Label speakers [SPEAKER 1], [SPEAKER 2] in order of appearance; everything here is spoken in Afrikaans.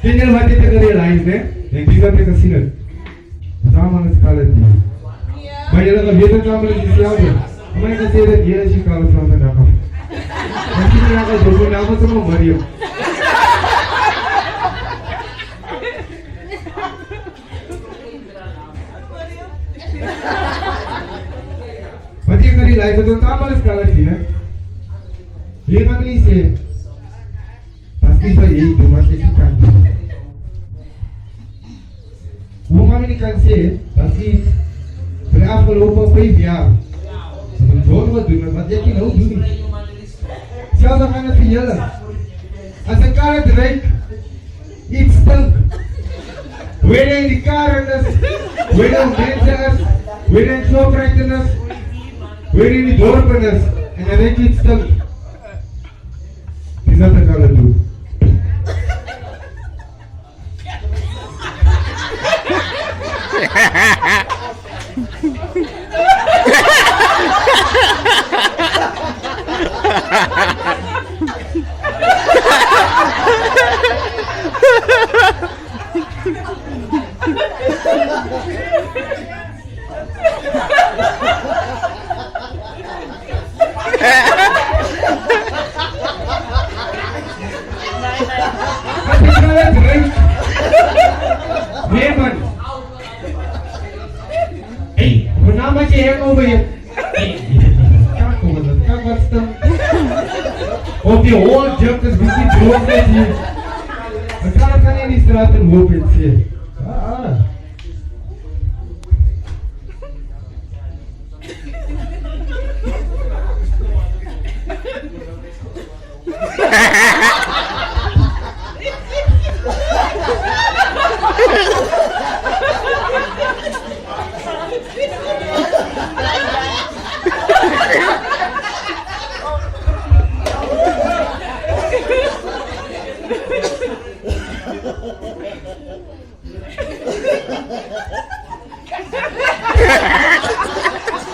[SPEAKER 1] Tinggal mati terkali lain deh, yang kita mereka sini. Zaman sekarang ini. Banyak lagi dia zaman ini siapa? Mereka sini dia sih kalau sama dapat. Nanti mereka jodoh nama semua Mario. Mati terkali lain itu zaman sekarang ini. Dia mana sih? Pasti saya itu masih kita. Woman ini kan sih, pasti berapa lupa payah. Sebelum buat dunia macam ni lalu dunia. Siapa kan yang pilih? Asalkan direct, it's stunk. Whether in the car and us, whether in dangerous, whether in show brightness, whether in the door openers, and the rest it's stunk. Bisa terkalah tu. Memang. Nama cewek kau bayar. Kau mana? Kau custom. Oh, the old jump is busy doing that. Sekarang kan ini istirahat mobil sih. Ah.